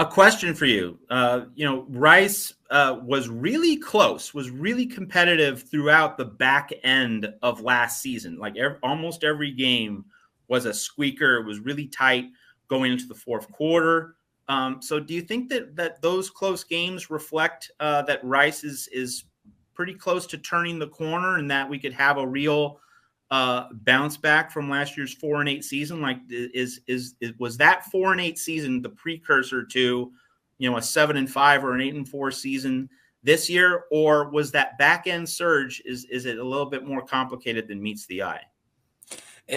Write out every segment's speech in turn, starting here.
A question for you. Rice was really close, was really competitive throughout the back end of last season. Like almost every game was a squeaker. It was really tight going into the fourth quarter. So do you think that those close games reflect that Rice is pretty close to turning the corner and that we could have a real bounce back from last year's 4-8 season? Like, was that 4-8 season the precursor to, a 7-5 or an 8-4 season this year, or was that back end surge? Is it a little bit more complicated than meets the eye?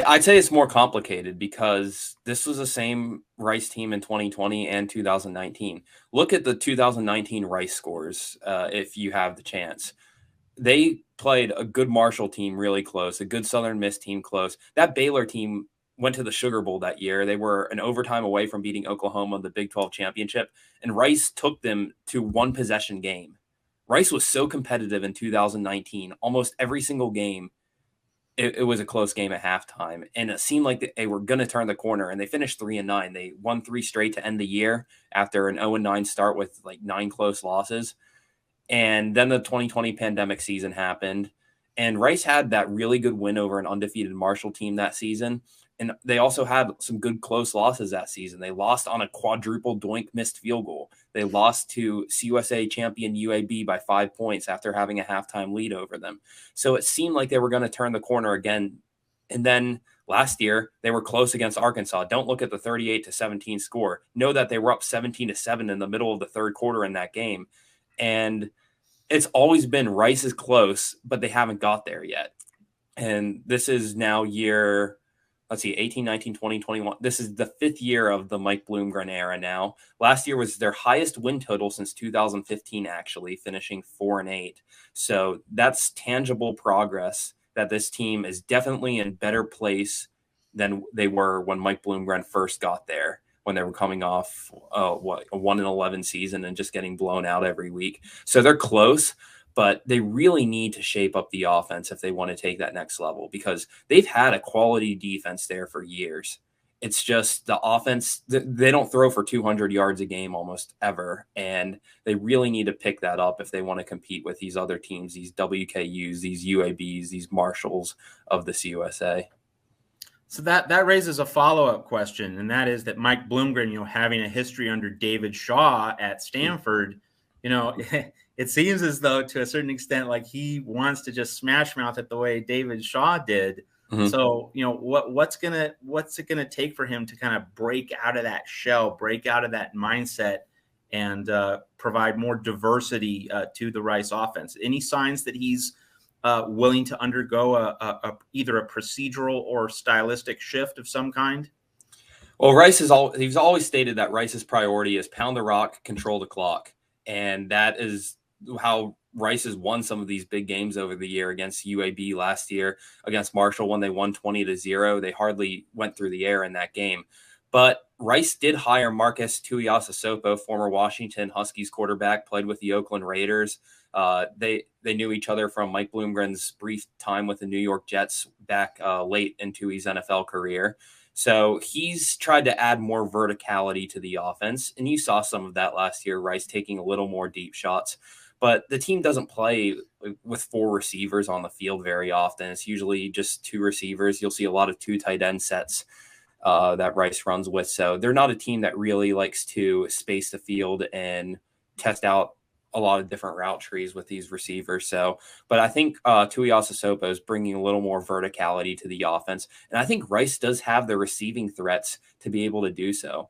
I'd say it's more complicated because this was the same Rice team in 2020 and 2019. Look at the 2019 Rice scores if you have the chance. They played a good Marshall team really close, a good Southern Miss team close. That Baylor team went to the Sugar Bowl that year. They were an overtime away from beating Oklahoma in the Big 12 championship, and Rice took them to one possession game. Rice was so competitive in 2019. Almost every single game, it was a close game at halftime, and it seemed like they were going to turn the corner, and they finished 3-9. They won 3 straight to end the year after an 0-9 start with like 9 close losses. And then the 2020 pandemic season happened, and Rice had that really good win over an undefeated Marshall team that season. And they also had some good close losses that season. They lost on a quadruple doink missed field goal. They lost to CUSA champion UAB by 5 points after having a halftime lead over them. So it seemed like they were going to turn the corner again. And then last year, they were close against Arkansas. Don't look at the 38-17 score. Know that they were up 17-7 in the middle of the third quarter in that game. And it's always been Rice is close, but they haven't got there yet. And this is now year, 18, 19, 20, 21. This is the 5th year of the Mike Bloomgren era now. Last year was their highest win total since 2015, actually, finishing 4-8. So that's tangible progress that this team is definitely in better place than they were when Mike Bloomgren first got there, when they were coming off a 1-11 season and just getting blown out every week. So they're close, but they really need to shape up the offense if they want to take that next level, because they've had a quality defense there for years. It's just the offense, they don't throw for 200 yards a game almost ever, and they really need to pick that up if they want to compete with these other teams, these WKUs, these UABs, these Marshalls of this USA. So that raises a follow-up question, and that is that Mike Bloomgren, having a history under David Shaw at Stanford, it seems as though to a certain extent, like he wants to just smash mouth it the way David Shaw did. Mm-hmm. So, what's it gonna take for him to kind of break out of that shell, break out of that mindset, and provide more diversity to the Rice offense? Any signs that he's willing to undergo either a procedural or stylistic shift of some kind? Well, he's always stated that Rice's priority is pound the rock, control the clock. And that is how Rice has won some of these big games over the year. Against UAB last year, against Marshall when they won 20-0. They hardly went through the air in that game. But Rice did hire Marcus Tuiasosopo, former Washington Huskies quarterback, played with the Oakland Raiders. They knew each other from Mike Bloomgren's brief time with the New York Jets back late into his NFL career. So he's tried to add more verticality to the offense, and you saw some of that last year, Rice taking a little more deep shots. But the team doesn't play with 4 receivers on the field very often. It's usually just 2 receivers. You'll see a lot of 2 tight end sets that Rice runs with. So they're not a team that really likes to space the field and test out a lot of different route trees with these receivers. But I think Tuiasosopo is bringing a little more verticality to the offense. And I think Rice does have the receiving threats to be able to do so.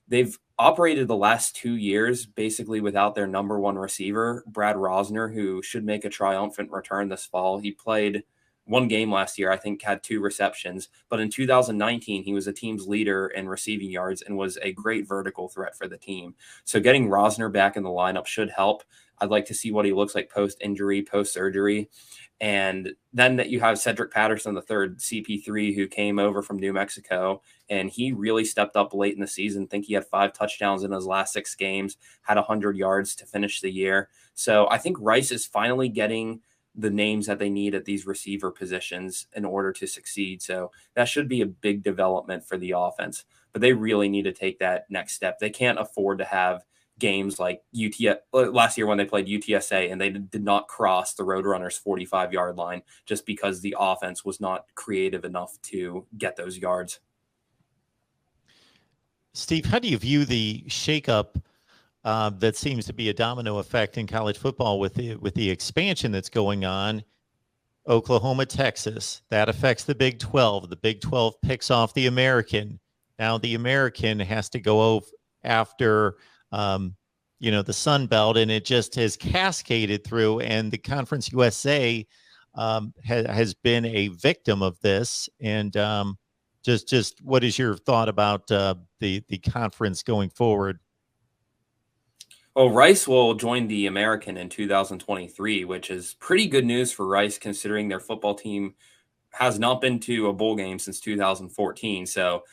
They've operated the last 2 years basically without their number 1 receiver, Brad Rosner, who should make a triumphant return this fall. He played 1 game last year, I think had 2 receptions, but in 2019, he was the team's leader in receiving yards and was a great vertical threat for the team. So getting Rosner back in the lineup should help. I'd like to see what he looks like post-injury, post-surgery. And then that you have Cedric Patterson III, CP3, who came over from New Mexico, and he really stepped up late in the season. I think he had 5 touchdowns in his last 6 games, had 100 yards to finish the year. So I think Rice is finally getting the names that they need at these receiver positions in order to succeed. So that should be a big development for the offense. But they really need to take that next step. They can't afford to have games like last year when they played UTSA and they did not cross the Roadrunners 45-yard line just because the offense was not creative enough to get those yards. Steve, how do you view the shakeup that seems to be a domino effect in college football with the expansion that's going on? Oklahoma, Texas, that affects the Big 12. The Big 12 picks off the American. Now the American has to go after the Sun Belt, and it just has cascaded through. And the Conference USA has been a victim of this. And just what is your thought about the conference going forward? Well, Rice will join the American in 2023, which is pretty good news for Rice considering their football team has not been to a bowl game since 2014. So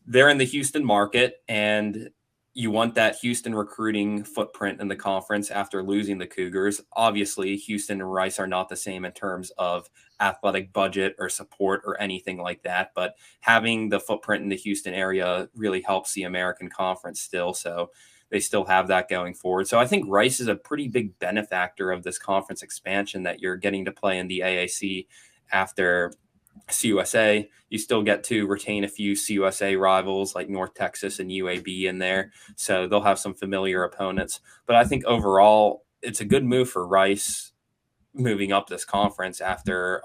they're in the Houston market, and you want that Houston recruiting footprint in the conference after losing the Cougars. Obviously, Houston and Rice are not the same in terms of athletic budget or support or anything like that, but having the footprint in the Houston area really helps the American Conference still. So they still have that going forward. So I think Rice is a pretty big benefactor of this conference expansion that you're getting to play in the AAC after CUSA. You still get to retain a few CUSA rivals like North Texas and UAB in there. So they'll have some familiar opponents. But I think overall, it's a good move for Rice moving up this conference after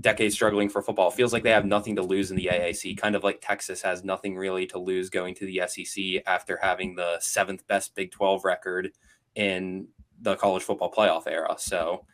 decades struggling for football. It feels like they have nothing to lose in the AAC, kind of like Texas has nothing really to lose going to the SEC after having the 7th best Big 12 record in the college football playoff era. So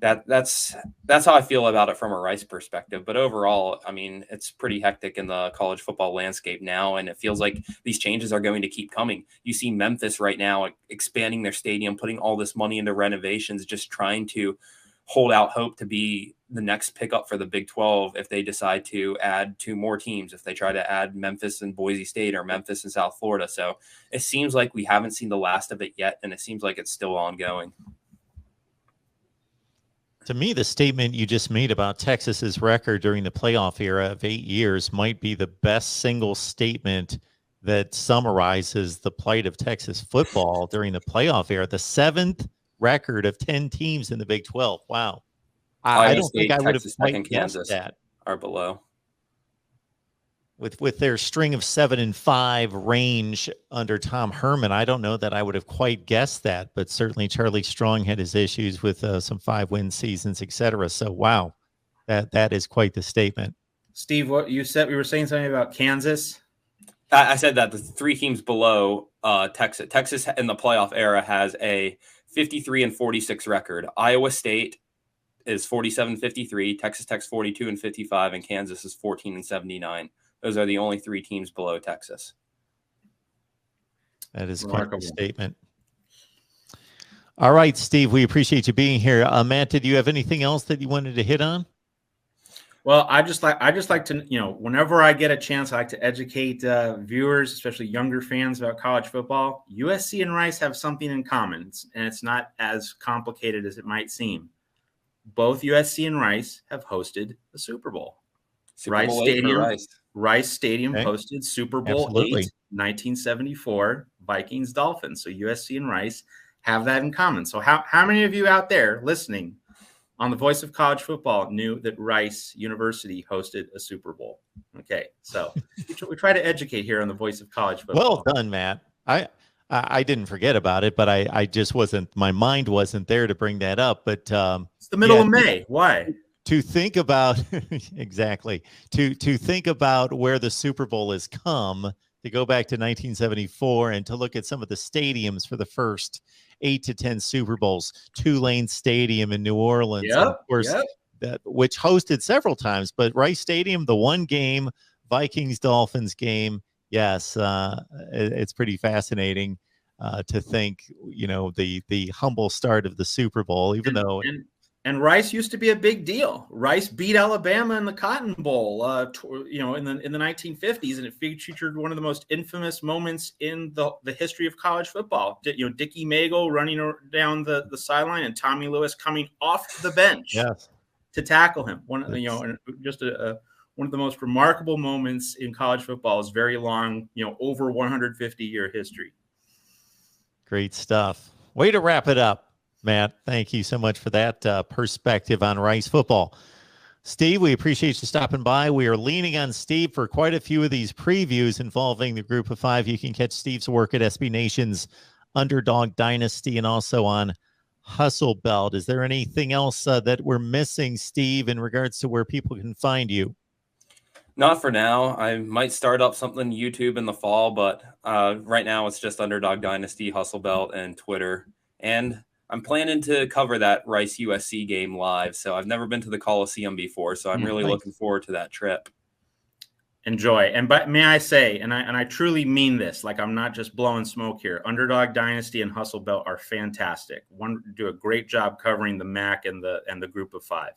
that's how I feel about it from a Rice perspective. But overall, I mean, it's pretty hectic in the college football landscape now, and it feels like these changes are going to keep coming. You see Memphis right now expanding their stadium, putting all this money into renovations, just trying to hold out hope to be the next pickup for the Big 12 if they decide to add 2 more teams, if they try to add Memphis and Boise State or Memphis and South Florida. So it seems like we haven't seen the last of it yet, and it seems like it's still ongoing. To me, the statement you just made about Texas's record during the playoff era of 8 years might be the best single statement that summarizes the plight of Texas football during the playoff era. The 7th record of 10 teams in the Big 12. Wow. I don't think I would have quite guessed that. Are below. With their string of 7-5 range under Tom Herman, I don't know that I would have quite guessed that, but certainly Charlie Strong had his issues with some 5-win seasons, etc. So, wow, that is quite the statement. Steve, what you said, we were saying something about Kansas. I said that the 3 teams below Texas. Texas in the playoff era has a 53-46 record. Iowa State is 47-53, Texas Tech's 42-55, and Kansas is 14-79. Those are the only 3 teams below Texas. That is quite a statement. All right, Steve, we appreciate you being here. Matt, did you have anything else that you wanted to hit on? Well, I just like to, whenever I get a chance, I like to educate viewers, especially younger fans, about college football. USC and Rice have something in common, and it's not as complicated as it might seem. Both USC and Rice have hosted the Super Bowl. Rice Stadium hosted Super Bowl 8, 1974, Vikings Dolphins. So USC and Rice have that in common. So how many of you out there listening on the Voice of College Football knew that Rice University hosted a Super Bowl? Okay, so we try to educate here on the Voice of College Football. Well done, Matt. I didn't forget about it, but I just wasn't, my mind wasn't there to bring that up. But it's the middle of May. Why? To think about exactly to think about where the Super Bowl has come, to go back to 1974 and to look at some of the stadiums for the first 8 to 10 Super Bowls. Tulane Stadium in New Orleans, and of course, which hosted several times, but Rice Stadium, the one game, Vikings Dolphins game. Yes, it's pretty fascinating to think, the humble start of the Super Bowl, even though. And Rice used to be a big deal. Rice beat Alabama in the Cotton Bowl, in the 1950s, and it featured one of the most infamous moments in the history of college football. Dickie Magle running down the sideline and Tommy Lewis coming off the bench to tackle him. One of the most remarkable moments in college football's very long, over 150-year history. Great stuff. Way to wrap it up, Matt. Thank you so much for that perspective on Rice football. Steve, we appreciate you stopping by. We are leaning on Steve for quite a few of these previews involving the group of five. You can catch Steve's work at SB Nation's Underdog Dynasty and also on Hustle Belt. Is there anything else that we're missing, Steve, in regards to where people can find you? Not for now. I might start up something YouTube in the fall, but right now it's just Underdog Dynasty, Hustle Belt, and Twitter. And I'm planning to cover that Rice USC game live. So I've never been to the Coliseum before, so I'm really looking forward to that trip. Enjoy. And may I say, and I truly mean this, like I'm not just blowing smoke here. Underdog Dynasty and Hustle Belt are fantastic. Do a great job covering the MAC and the group of five.